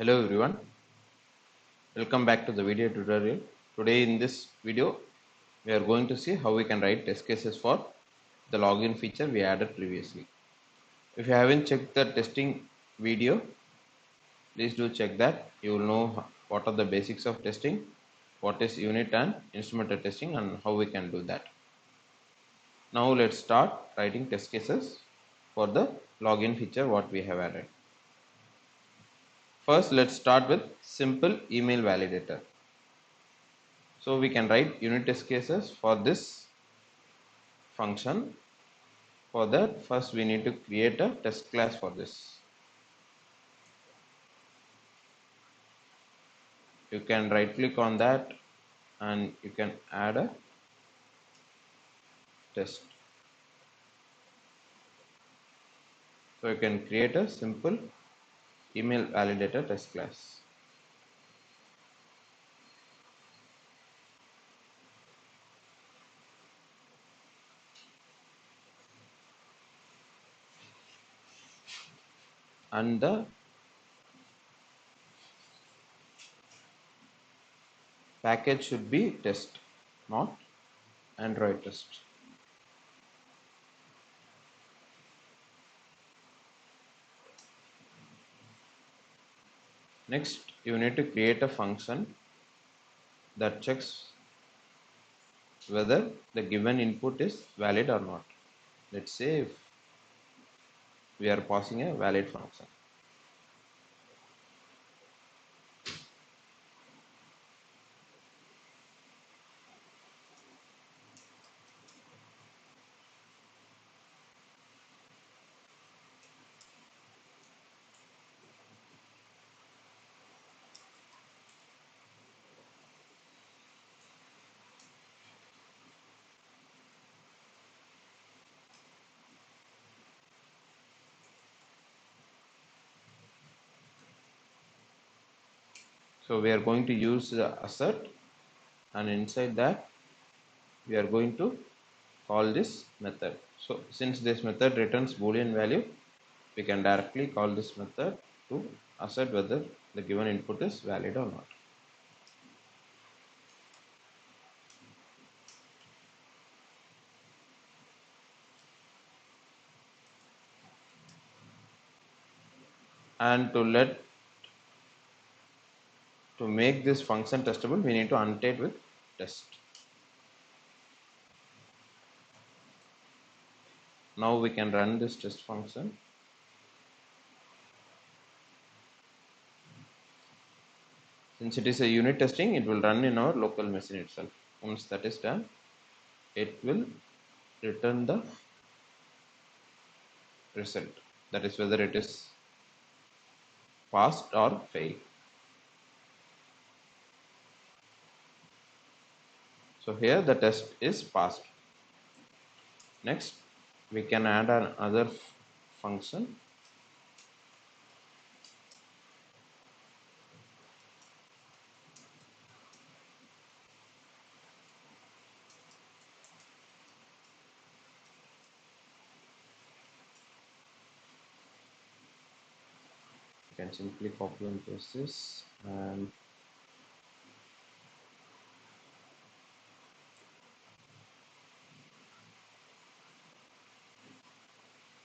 Hello everyone, welcome back to the video tutorial. Today in this video we are going to see how we can write test cases for the login feature we added previously. If you haven't checked the testing video, please do check that. You will know what are the basics of testing, what is unit and instrumental testing and how we can do that. Now let's start writing test cases for the login feature what we have added. First let's start with simple email validator. So we can write unit test cases for this function. For that, first we need to create a test class for this. You can right click on that and you can add a test. So you can create a simple email validator test class. And the package should be test, not Android test. Next, you need to create a function that checks whether the given input is valid or not. Let's say if we are passing a valid function. So we are going to use the assert, and inside that we are going to call this method. So since this method returns boolean value, we can directly call this method to assert whether the given input is valid or not. And to make this function testable, we need to annotate with test. Now we can run this test function. Since it is a unit testing, it will run in our local machine itself. Once that is done, it will return the result, that is whether it is passed or failed. So here the test is passed. Next, we can add another function. You can simply copy and paste this, and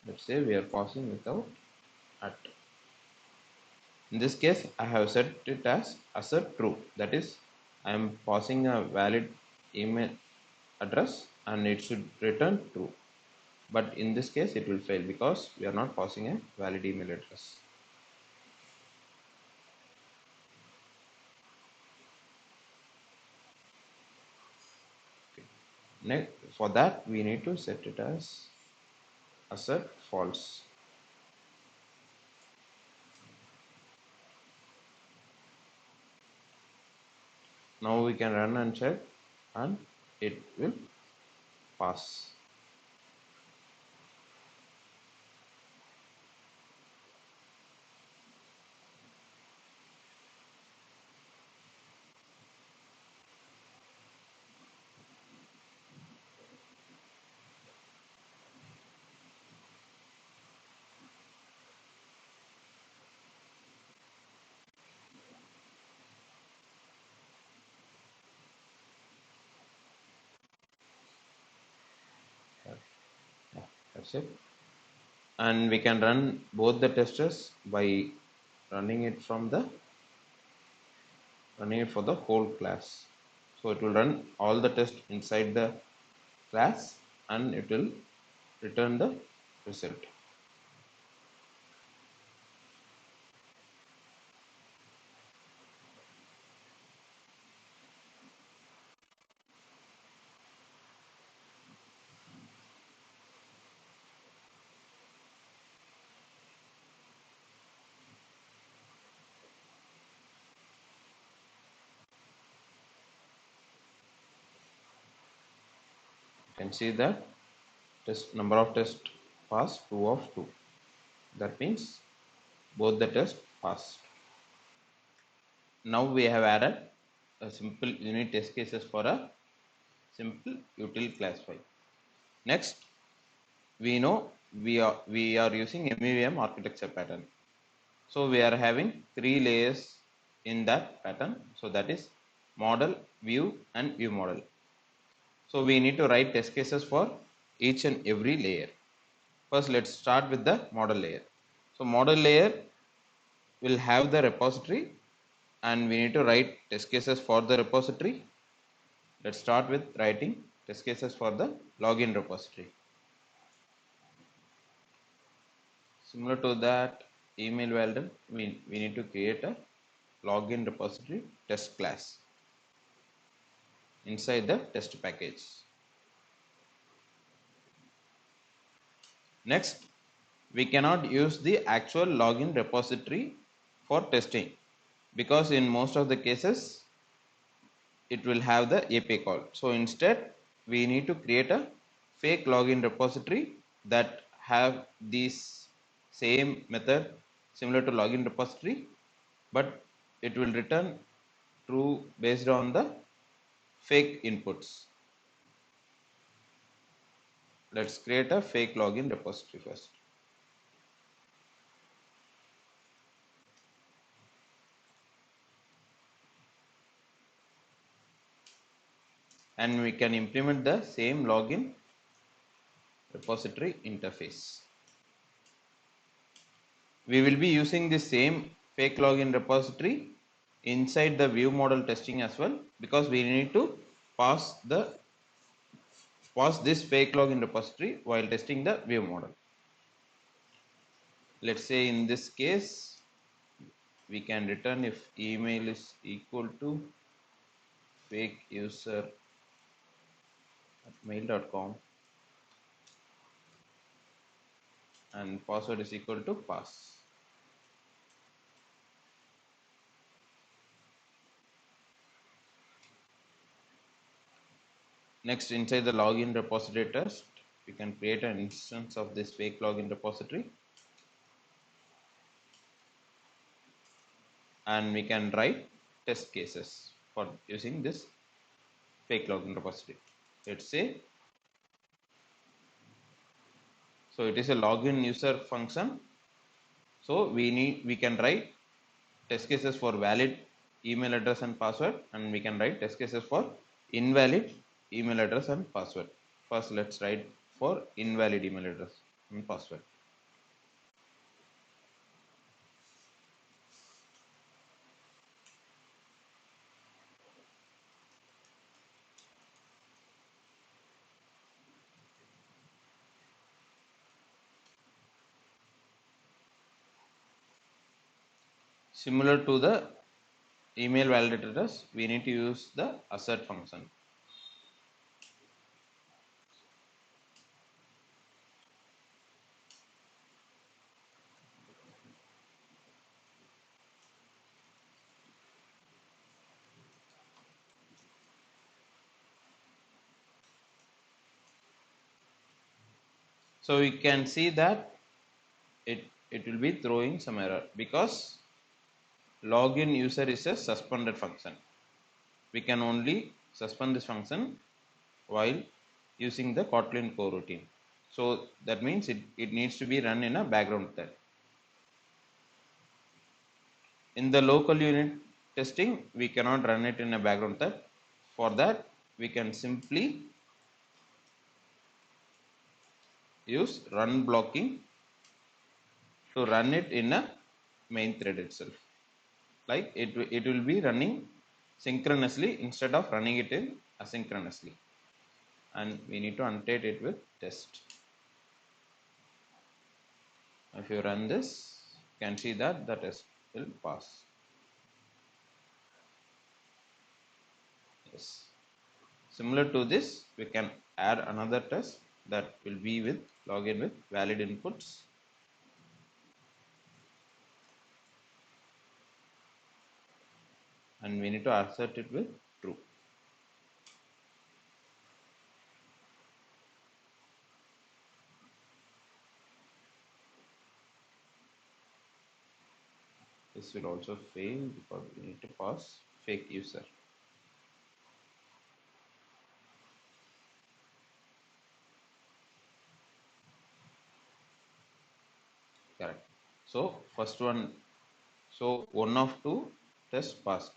let's say we are passing without at. In this case, I have set it as assert true. That is, I am passing a valid email address and it should return true. But in this case, it will fail because we are not passing a valid email address. Okay. Next, for that, we need to set it as assert false. Now we can run and check, and it will pass. That's it. And we can run both the testers by running it from the running it for the whole class. So it will run all the tests inside the class and it will return the result. You can see that test number of tests passed 2 of 2. That means both the tests passed. Now we have added a simple unit test cases for a simple util class file. Next, we know we are using MEVM architecture pattern. So we are having 3 layers in that pattern. So that is model, view and view model. So we need to write test cases for each and every layer. First, let's start with the model layer. So model layer will have the repository and we need to write test cases for the repository. Let's start with writing test cases for the login repository. Similar to that email validator, we need to create a login repository test class inside the test package. Next, we cannot use the actual login repository for testing because in most of the cases it will have the API call. So instead we need to create a fake login repository that have this same method similar to login repository, but it will return true based on the fake inputs. Let's create a fake login repository first. And we can implement the same login repository interface. We will be using the same fake login repository inside the view model testing as well, because we need to pass this fake login repository while testing the view model. Let's say in this case we can return if email is equal to fake user at mail.com and password is equal to pass. Next, inside the login repository test, we can create an instance of this fake login repository and we can write test cases for using this fake login repository. Let's say, so it is a login user function. So we can write test cases for valid email address and password, and we can write test cases for invalid email address and password. First, let's write for invalid email address and password. Similar to the email validators, we need to use the assert function. So we can see that it will be throwing some error because login user is a suspended function. We can only suspend this function while using the Kotlin coroutine. So that means it needs to be run in a background thread. In the local unit testing, we cannot run it in a background thread. For that, we can simply use run blocking to run it in a main thread itself. Like it will be running synchronously instead of running it in asynchronously. And we need to annotate it with test. If you run this, you can see that the test will pass. Yes. Similar to this, we can add another test that will be with login with valid inputs. And we need to assert it with true. This will also fail because we need to pass fake user. Correct. So first one, so one of two tests passed.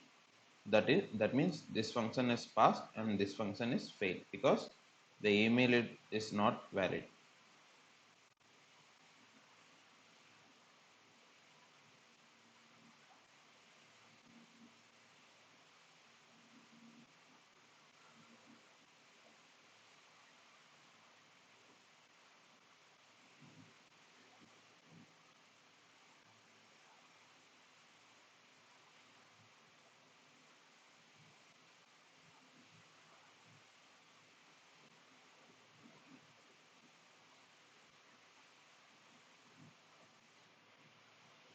That means this function is passed and this function is failed because the email is not valid.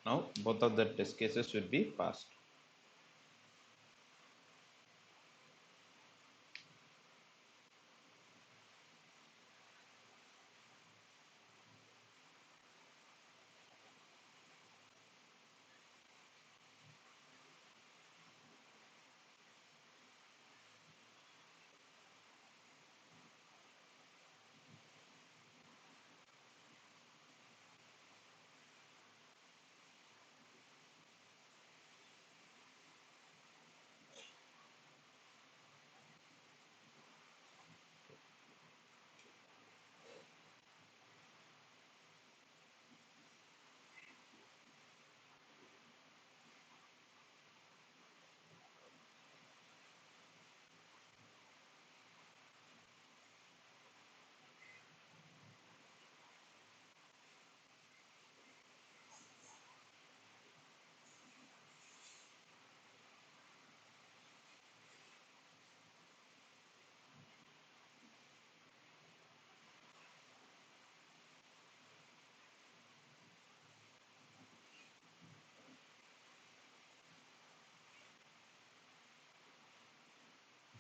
Now both of the test cases should be passed.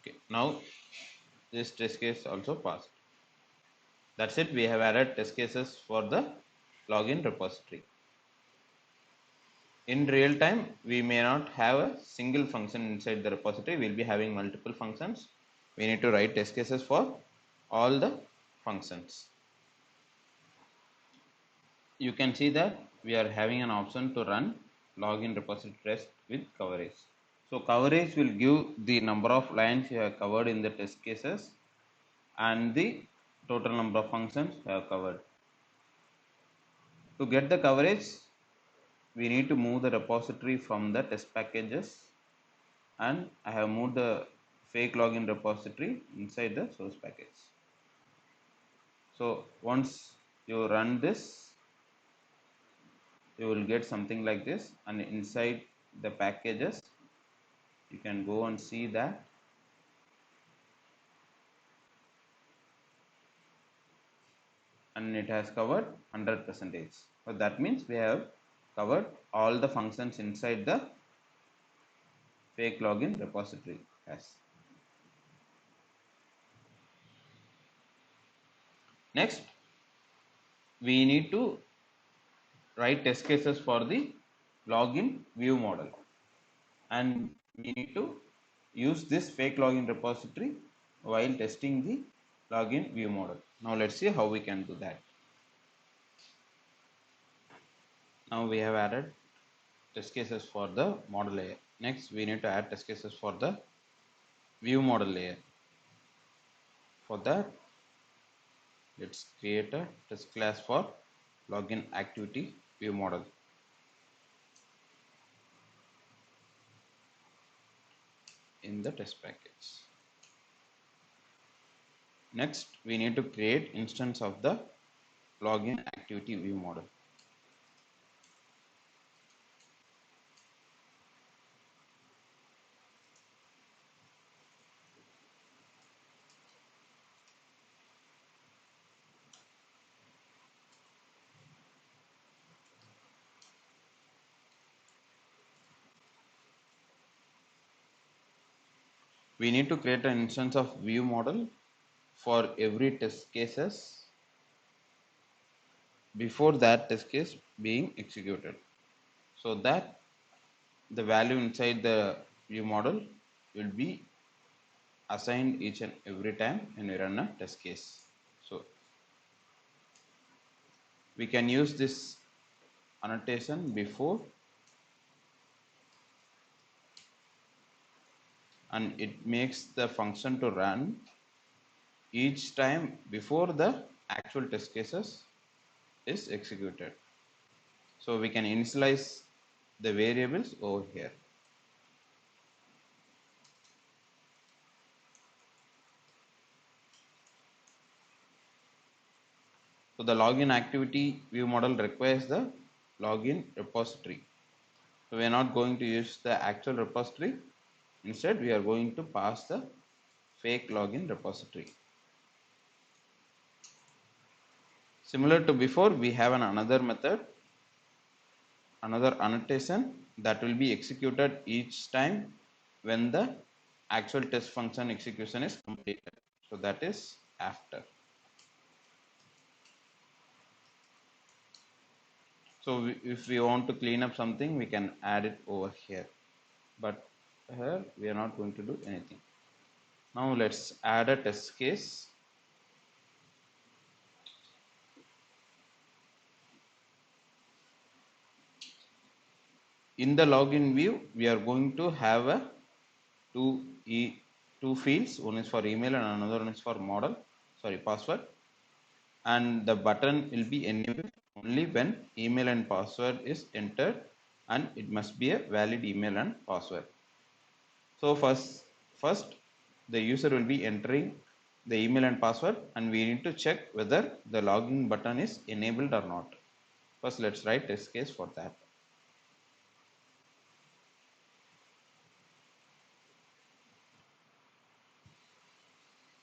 Okay, now this test case also passed. That's it. We have added test cases for the login repository. In real time, we may not have a single function inside the repository. We'll be having multiple functions. We need to write test cases for all the functions. You can see that we are having an option to run login repository test with coverage. So coverage will give the number of lines you have covered in the test cases and the total number of functions you have covered. To get the coverage, we need to move the repository from the test packages, and I have moved the fake login repository inside the source package. So once you run this, you will get something like this, and inside the packages you can go and see that and it has covered 100%. So that means we have covered all the functions inside the fake login repository. Yes. Next, we need to write test cases for the login view model, and we need to use this fake login repository while testing the login view model. Now let's see how we can do that. Now we have added test cases for the model layer. Next, we need to add test cases for the view model layer. For that, Let's create a test class for login activity view model in the test package. Next, we need to create instance of the login activity view model. We need to create an instance of view model for every test cases before that test case being executed, so that the value inside the view model will be assigned each and every time when we run a test case. So we can use this annotation before, and it makes the function to run each time before the actual test cases is executed. So we can initialize the variables over here. So the login activity view model requires the login repository. So we are not going to use the actual repository. Instead, we are going to pass the fake login repository. Similar to before, we have another method, another annotation that will be executed each time when the actual test function execution is completed. So that is after. So if we want to clean up something, we can add it over here. But here we are not going to do anything. Now let's add a test case. In the login view, we are going to have a two fields. One is for email and another one is for password. And the button will be enabled only when email and password is entered, and it must be a valid email and password. So first the user will be entering the email and password, and we need to check whether the login button is enabled or not. First, let's write test case for that.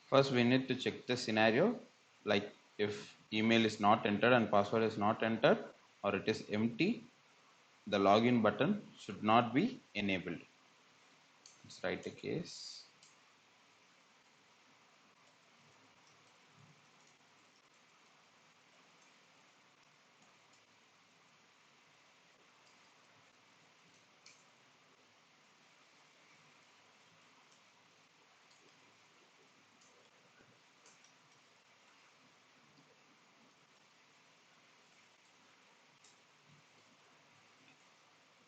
First, we need to check the scenario, like if email is not entered and password is not entered, or it is empty, the login button should not be enabled. Let's write a case.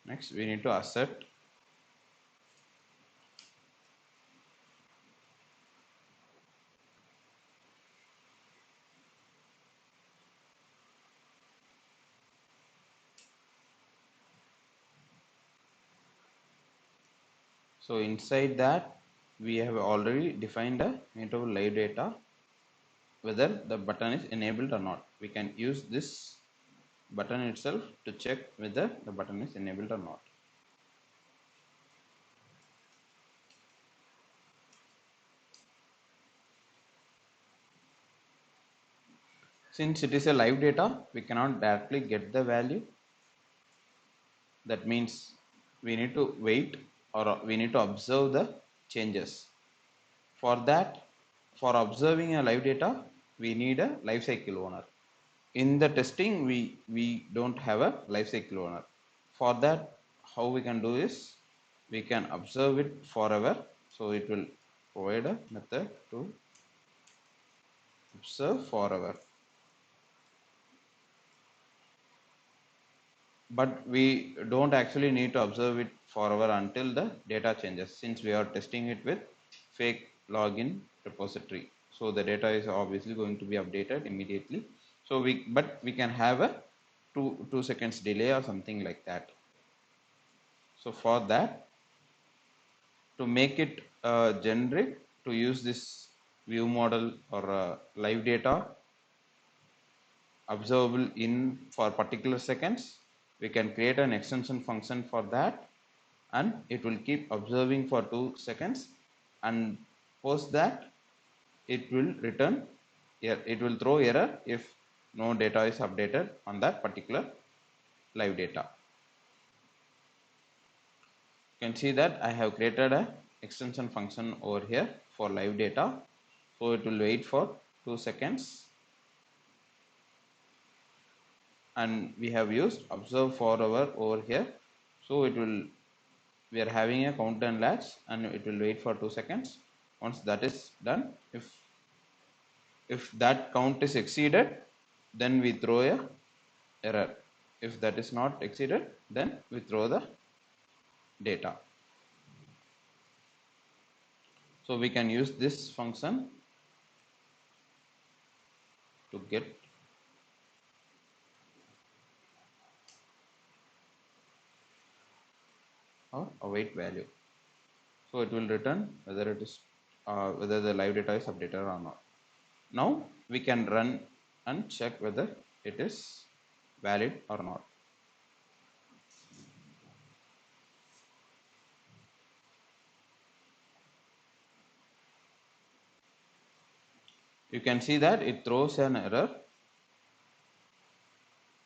Next, we need to assert so inside that we have already defined a mutable live data whether the button is enabled or not. We can use this button itself to check whether the button is enabled or not. Since it is a live data, we cannot directly get the value. That means we need to wait, or we need to observe the changes. For that, for observing a live data, we need a lifecycle owner. In the testing, we don't have a lifecycle owner. For that, how we can do is we can observe it forever. So it will provide a method to observe forever. But we don't actually need to observe it forever until the data changes, since we are testing it with fake login repository. so the data is obviously going to be updated immediately. So we can have a 2 seconds delay or something like that. So for that, to make it generic, to use this view model or live data observable in for particular seconds, we can create an extension function for that, and it will keep observing for 2 seconds, and post that it will return, it will throw error if no data is updated on that particular live data. You can see that I have created a extension function over here for live data. So it will wait for 2 seconds, and we have used observe for our over here. So it will, we are having a count and latch, and it will wait for 2 seconds. Once that is done, if that count is exceeded, then we throw a error. If that is not exceeded, then we throw the data. So we can use this function to get our await value. So it will return whether it is whether the live data is updated or not. Now we can run and check whether it is valid or not. You can see that it throws an error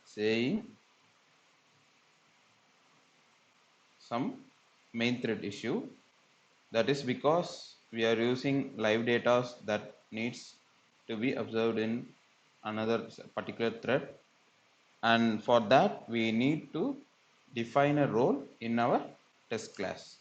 saying some main thread issue. That is because we are using live data that needs to be observed in another particular thread, and for that we need to define a role in our test class.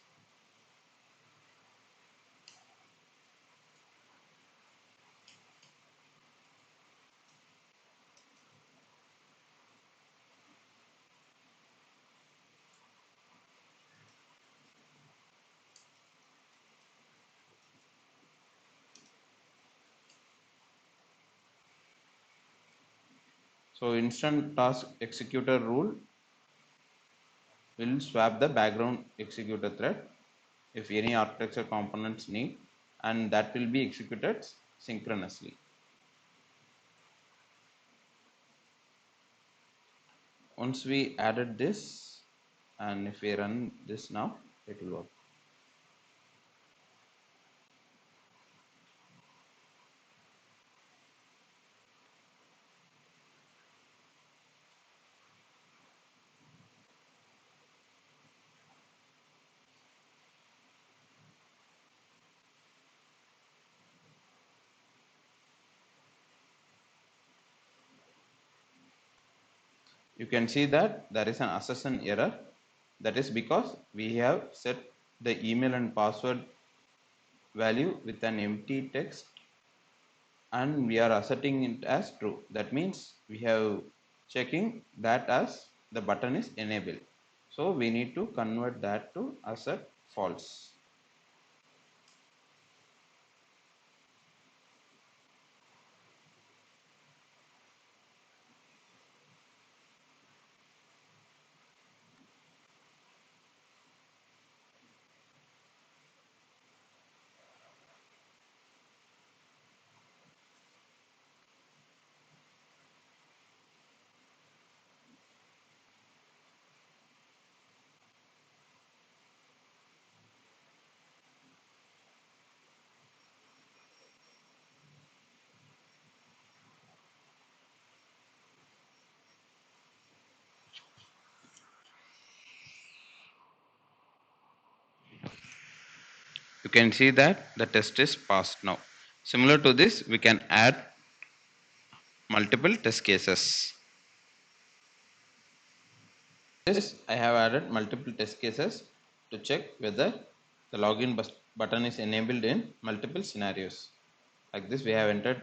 So instant task executor rule will swap the background executor thread if any architecture components need, and that will be executed synchronously. Once we added this, and if we run this now, it will work. You can see that there is an assertion error. That is because we have set the email and password value with an empty text, and we are asserting it as true. That means we have checking that as the button is enabled. So we need to convert that to assert false. You can see that the test is passed now. Similar to this, we can add multiple test cases. Yes, I have added multiple test cases to check whether the login button is enabled in multiple scenarios. Like this, we have entered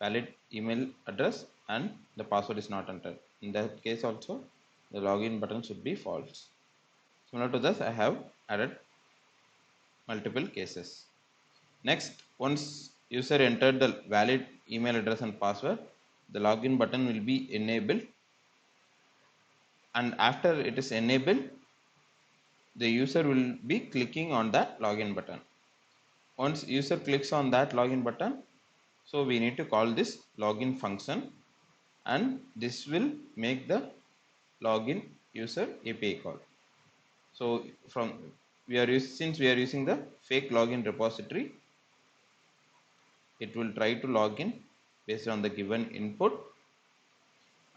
valid email address and the password is not entered. In that case also, the login button should be false. Similar to this, I have added multiple cases. Next, once user entered the valid email address and password, the login button will be enabled, and after it is enabled, the user will be clicking on that login button. Once user clicks on that login button, so we need to call this login function, and this will make the login user API call. So since we are using the fake login repository, it will try to log in based on the given input,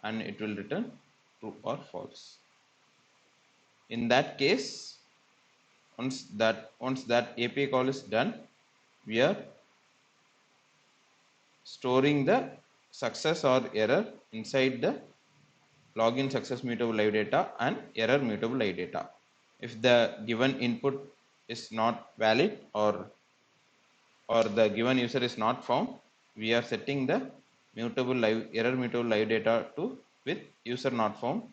and it will return true or false. In that case, once that API call is done, we are storing the success or error inside the login success mutable live data and error mutable live data. If the given input is not valid or the given user is not found, we are setting the error mutable live data to with user not found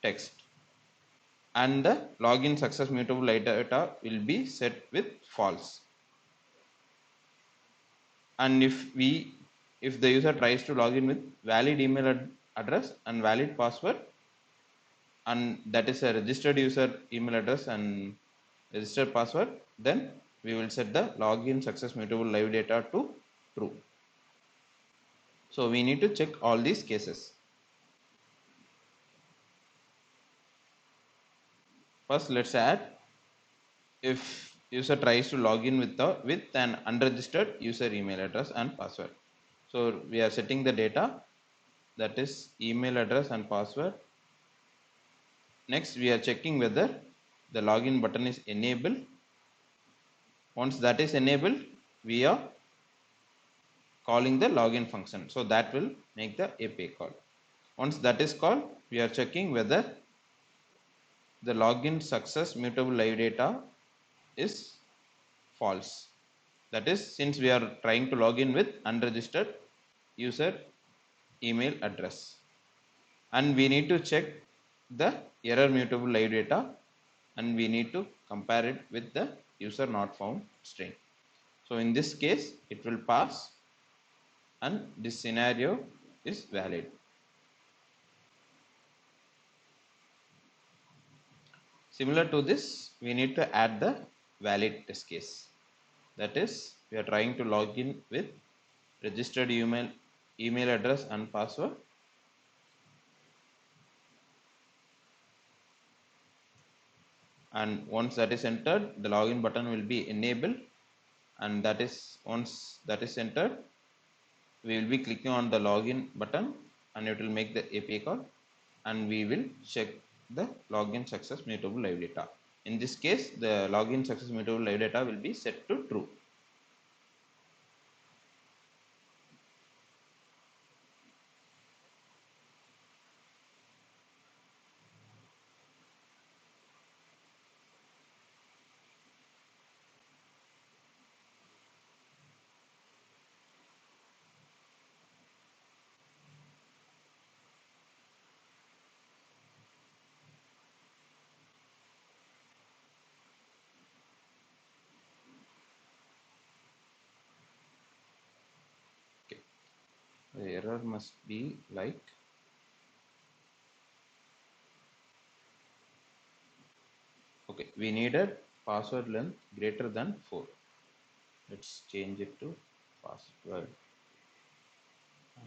text, and the login success mutable live data will be set with false. And if the user tries to log in with valid email address and valid password, and that is a registered user email address and registered password, then we will set the login success mutable live data to true. So we need to check all these cases. First, let's add if user tries to log in with an unregistered user email address and password. So we are setting the data, that is email address and password. Next, we are checking whether the login button is enabled. Once that is enabled, we are calling the login function. So that will make the API call. Once that is called, we are checking whether the login success mutable live data is false. That is, since we are trying to log in with unregistered user email address, and we need to check the error mutable live data, and we need to compare it with the user not found string. So in this case, it will pass, and this scenario is valid. Similar to this, we need to add the valid test case. That is, we are trying to log in with registered email address and password, and once that is entered, the login button will be enabled, and that is, once that is entered, we will be clicking on the login button, and it will make the API call, and we will check the login success mutable live data. In this case, the login success mutable live data will be set to true. Okay. The error must be like okay, we needed password length greater than 4. Let's change it to password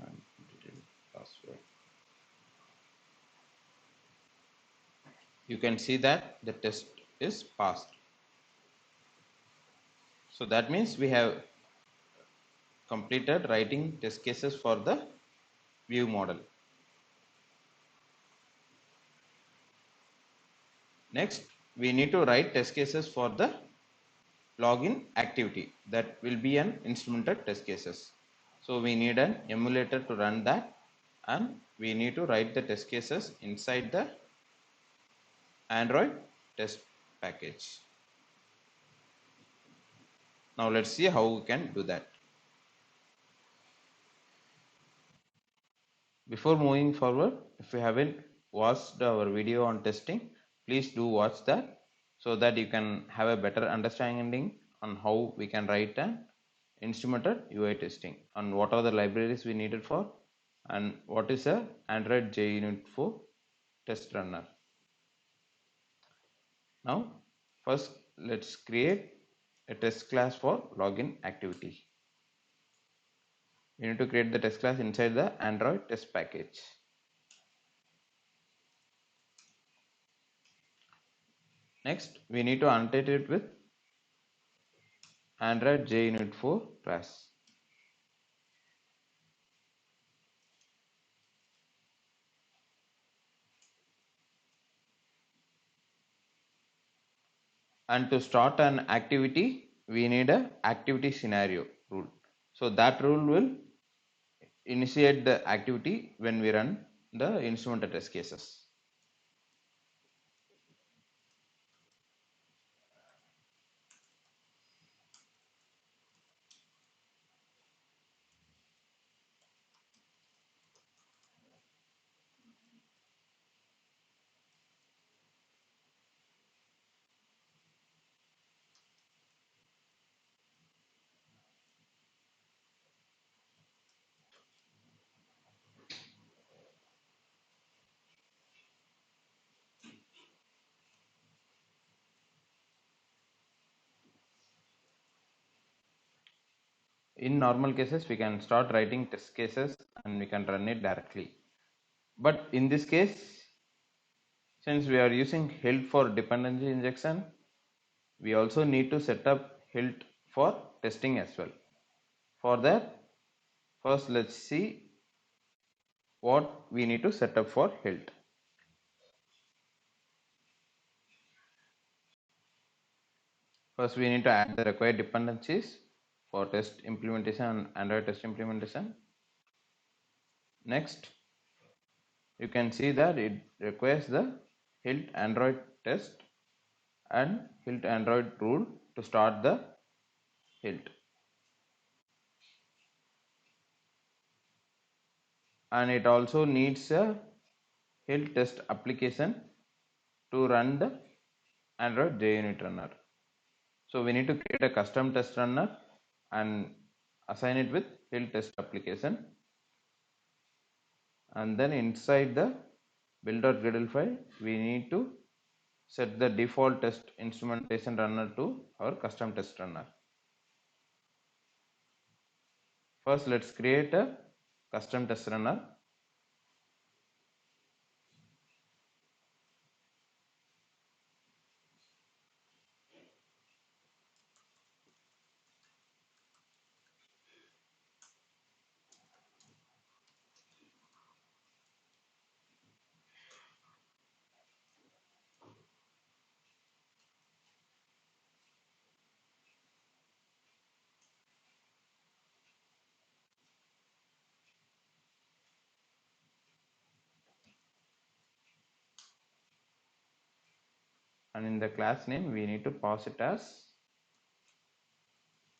and password. You can see that the test is passed. So that means we have completed writing test cases for the view model. Next, we need to write test cases for the login activity. That will be an instrumented test cases. So we need an emulator to run that, and we need to write the test cases inside the Android test package. Now let's see how we can do that. Before moving forward, if you haven't watched our video on testing, please do watch that so that you can have a better understanding on how we can write an instrumented UI testing and what are the libraries we needed for and what is a Android JUnit 4 test runner. Now first let's create a test class for login activity. We need to create the test class inside the Android test package. Next we need to annotate it with Android JUnit 4 class. And to start an activity we need a activity scenario rule. So that rule will initiate the activity when we run the instrumented test cases. In normal cases we can start writing test cases and we can run it directly, but in this case since we are using Hilt for dependency injection, we also need to set up Hilt for testing as well. For that, first let's see what we need to set up for Hilt. First we need to add the required dependencies for test implementation and Android test implementation. Next you can see that it requires the Hilt Android test and Hilt Android rule to start the Hilt. And it also needs a Hilt test application to run the Android JUnit runner. So we need to create a custom test runner and assign it with Hilt test application, and then inside the build.gradle file we need to set the default test instrumentation runner to our custom test runner. First let's create a custom test runner. And in the class name we need to pass it as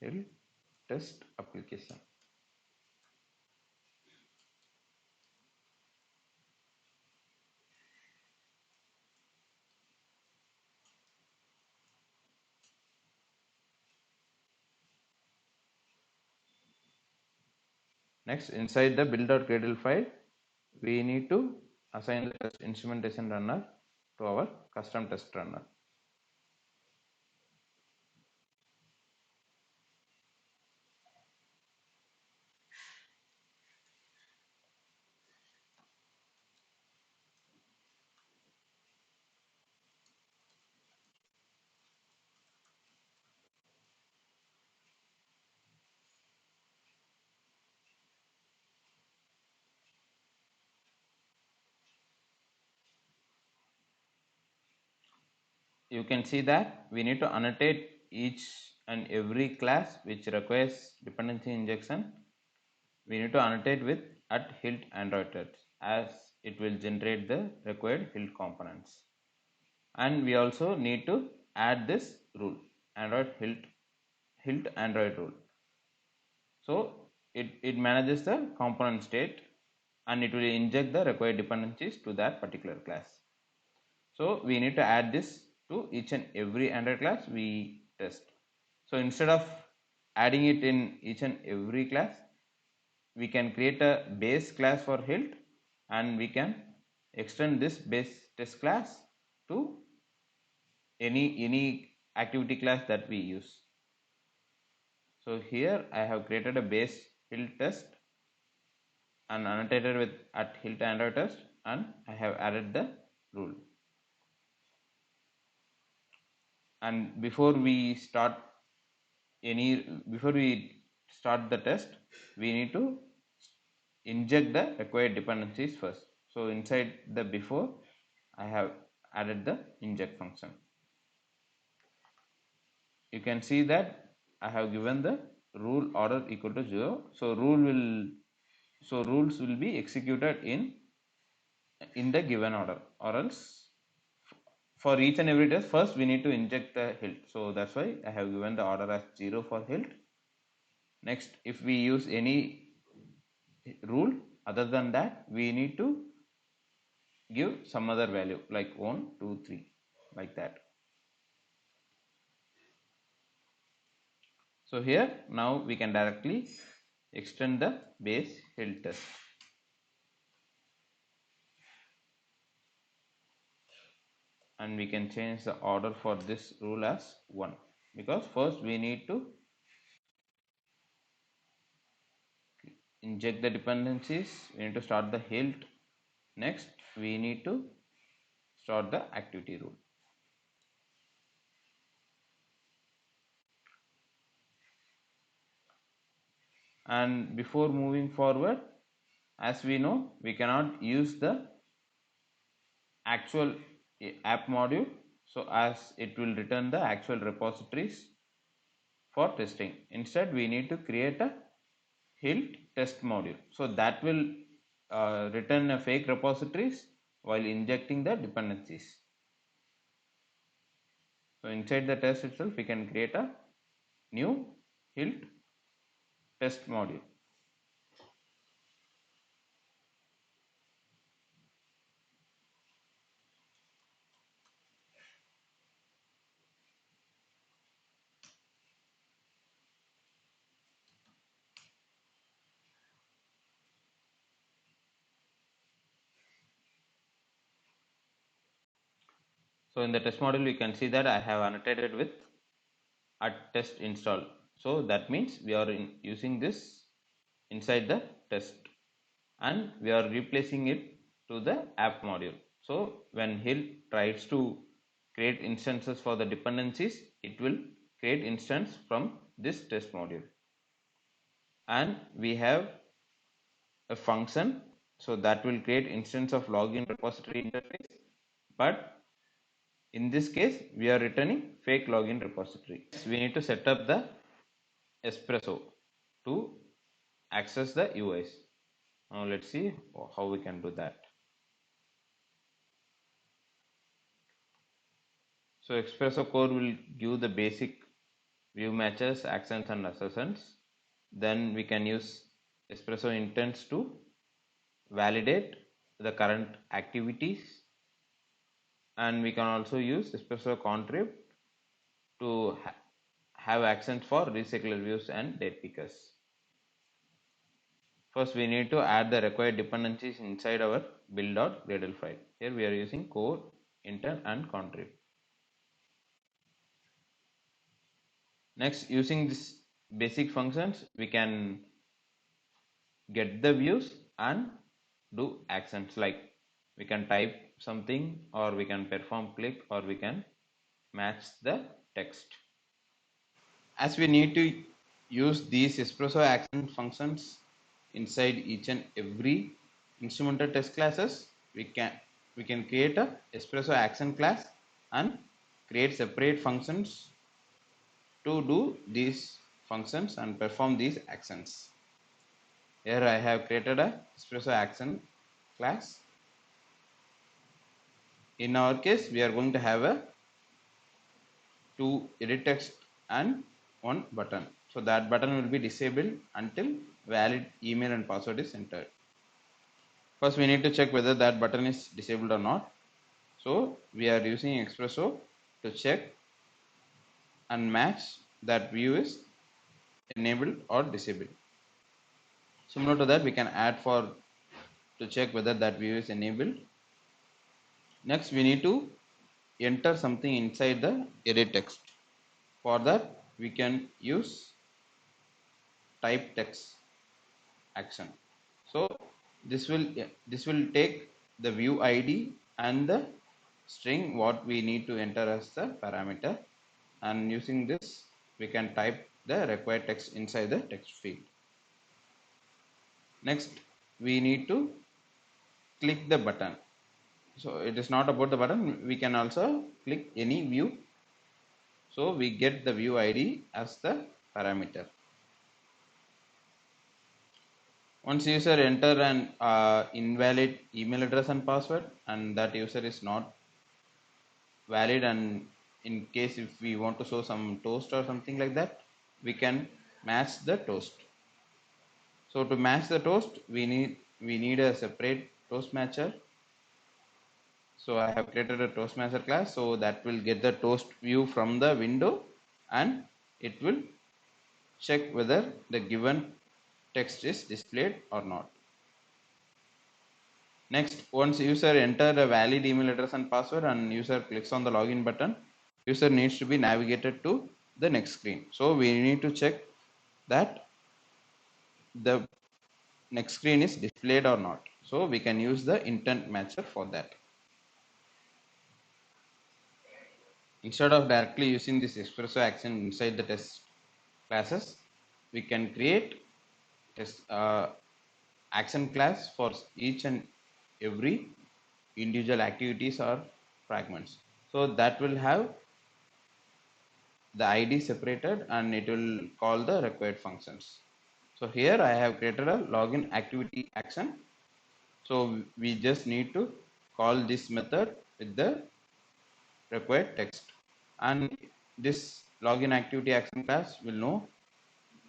Hilt test application. Next inside the build.gradle file we need to assign the test instrumentation runner to our custom test runner. You can see that we need to annotate each and every class which requires dependency injection. We need to annotate with @Hilt Android test as it will generate the required Hilt components. And we also need to add this rule Android Hilt Android rule. So it manages the component state and it will inject the required dependencies to that particular class. So we need to add this to each and every Android class we test. So instead of adding it in each and every class, we can create a base class for hilt, and we can extend this base test class to any activity class that we use. So here I have created a base hilt test and annotated with at hilt Android test, and I have added the rule. And before we start the test, we need to inject the required dependencies first. So inside the before, I have added the inject function. You can see that I have given the rule order equal to 0. So rules will be executed in the given order, or else for each and every test first we need to inject the hilt. So that's why I have given the order as 0 for hilt. Next, if we use any rule other than that, we need to give some other value like 1, 2, 3, like that. So here now we can directly extend the base hilt test. And we can change the order for this rule as 1, because first we need to inject the dependencies, we need to start the hilt, next we need to start the activity rule. And before moving forward, as we know, we cannot use the actual app module, so as it will return the actual repositories for testing. Instead, we need to create a hilt test module, so that will return a fake repositories while injecting the dependencies. So inside the test itself, we can create a new hilt test module. So in the test module, you can see that I have annotated with at test install. So that means we are using this inside the test, and we are replacing it to the app module. So when hilt tries to create instances for the dependencies, it will create instance from this test module. And we have a function, so that will create instance of login repository interface, but in this case we are returning fake login repository. We need to set up the Espresso to access the UIs. Now let's see how we can do that. So Espresso core will give the basic view matches, accents and assertions. Then we can use Espresso intents to validate the current activities, and we can also use Espresso contrib to have accents for recycler views and date pickers. First, we need to add the required dependencies inside our build.gradle file. Here we are using core, intent and contrib. Next, using this basic functions, we can get the views and do actions, like we can type something, or we can perform click, or we can match the text. As we need to use these Espresso action functions inside each and every instrumental test classes, we can create a Espresso action class and create separate functions to do these functions and perform these actions. Here I have created a Espresso action class. In our case, we are going to have a 2 edit text and 1 button. So that button will be disabled until valid email and password is entered. First, we need to check whether that button is disabled or not. So we are using Espresso to check and match that view is enabled or disabled. Similar to that, we can add for to check whether that view is enabled. Next, we need to enter something inside the edit text. For that, we can use type text action. So this will take the view ID and the string what we need to enter as the parameter, and using this we can type the required text inside the text field. Next, we need to click the button. So it is not about the button, we can also click any view, so we get the view ID as the parameter. Once user enter an invalid email address and password, and that user is not valid, and in case if we want to show some toast or something like that, we can match the toast. So to match the toast, we need a separate toast matcher. So I have created a toast matcher class, so that will get the toast view from the window, and it will check whether the given text is displayed or not. Next, once user enter a valid email address and password and user clicks on the login button, user needs to be navigated to the next screen. So we need to check that the next screen is displayed or not. So we can use the intent matcher for that. Instead of directly using this espresso action inside the test classes, we can create test action class for each and every individual activities or fragments. So that will have the ID separated and it will call the required functions. So here I have created a login activity action. So we just need to call this method with the required text, and this login activity action class will know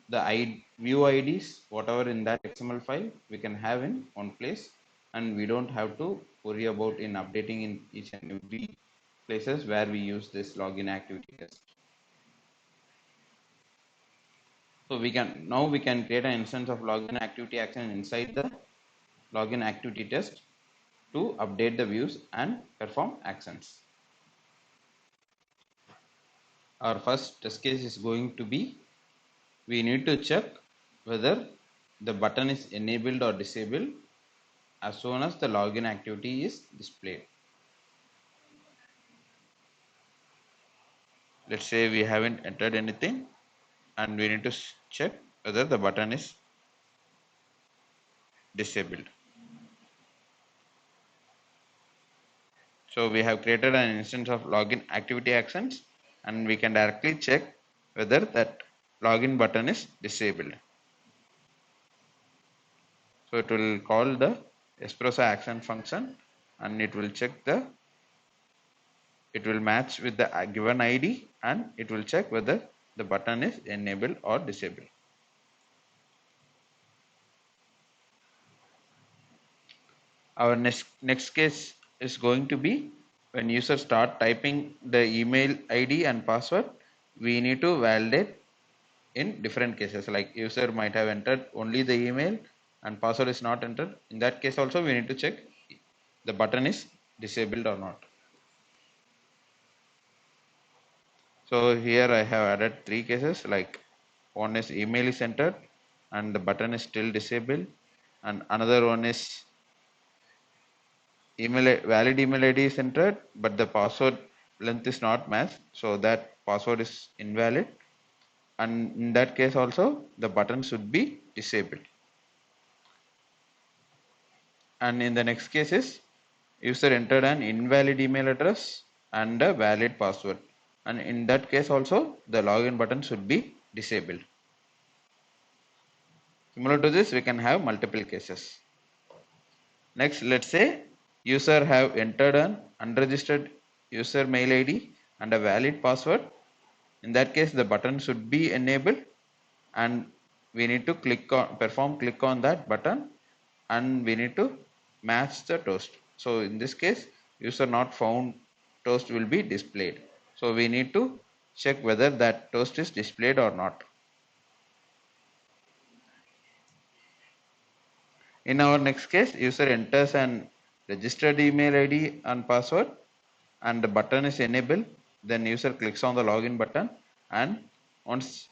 the view IDs whatever in that XML file we can have in one place, and we don't have to worry about in updating in each and every places where we use this login activity test. So we can create an instance of login activity action inside the login activity test to update the views and perform actions. Our first test case is going to be, we need to check whether the button is enabled or disabled as soon as the login activity is displayed. Let's say we haven't entered anything and we need to check whether the button is disabled. So we have created an instance of login activity actions, and we can directly check whether that login button is disabled. So it will call the espresso action function, and it will match with the given ID, and it will check whether the button is enabled or disabled. Our next case is going to be when user start typing the email ID and password, we need to validate in different cases. Like user might have entered only the email and password is not entered. In that case also we need to check the button is disabled or not. So here I have added three cases, like one is email is entered and the button is still disabled, and another one is valid email ID is entered but the password length is not matched, so that password is invalid, and in that case also the button should be disabled. And in the next case is user entered an invalid email address and a valid password, and in that case also the login button should be disabled. Similar to this, we can have multiple cases. Next, let's say user have entered an unregistered user mail ID and a valid password. In that case, the button should be enabled, and we need to click on that button, and we need to match the toast. So in this case, user not found toast will be displayed. So we need to check whether that toast is displayed or not. In our next case, user enters an registered email ID and password and the button is enabled. Then user clicks on the login button, and once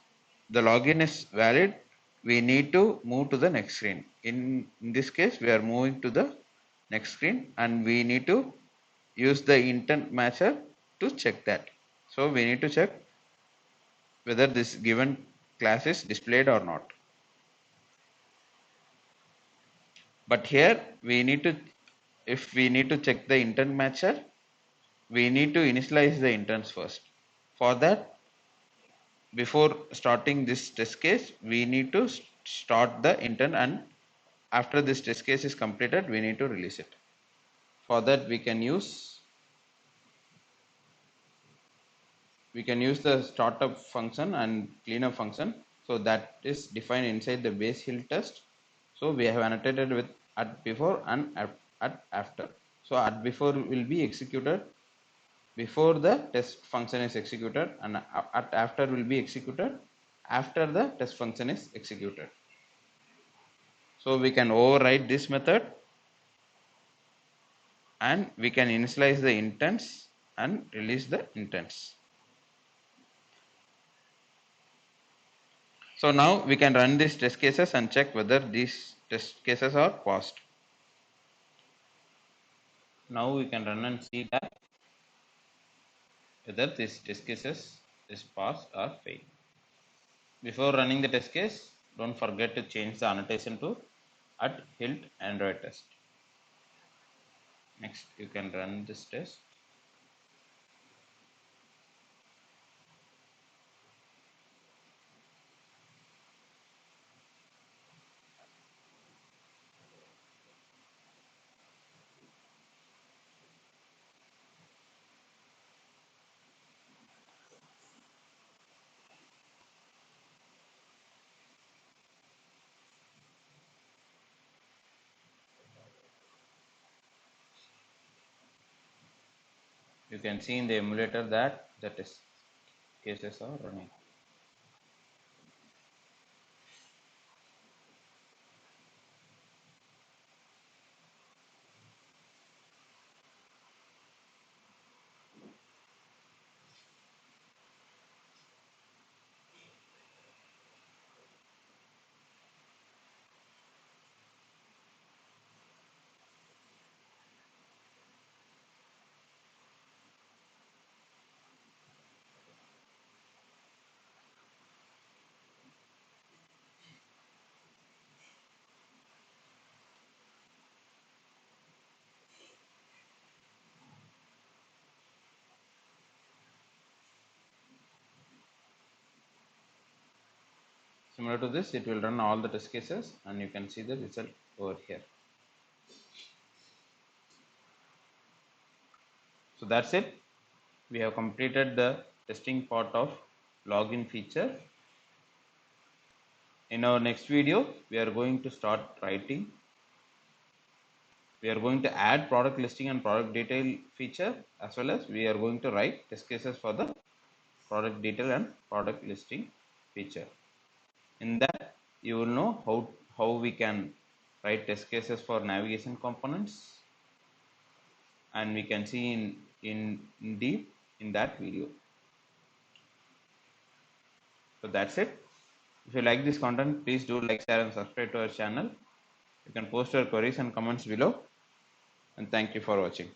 the login is valid, we need to move to the next screen. In this case, we are moving to the next screen and we need to use the intent matcher to check that. So we need to check whether this given class is displayed or not. But here we need to, if we need to check the intent matcher, we need to initialize the intents first. For that, before starting this test case, we need to start the intent, and after this test case is completed, we need to release it. For that, we can use the startup function and cleanup function. So that is defined inside the base hill test. So we have annotated with at before and at after. So at before will be executed before the test function is executed, and at after will be executed after the test function is executed. So we can override this method and we can initialize the intents and release the intents. So now we can run these test cases and check whether these test cases are passed. Now we can run and see that whether these test cases is passed or failed. Before running the test case, don't forget to change the annotation to at hilt Android test. Next, you can run this test. You can see in the emulator that the test cases are running. Similar to this, it will run all the test cases and you can see the result over here. So that's it. We have completed the testing part of login feature. In our next video, we are going to start writing. We are going to add product listing and product detail feature, as well as we are going to write test cases for the product detail and product listing feature. In that, you will know how we can write test cases for navigation components, and we can see in deep in that video. So that's it. If you like this content, please do like, share and subscribe to our channel. You can post your queries and comments below, and thank you for watching.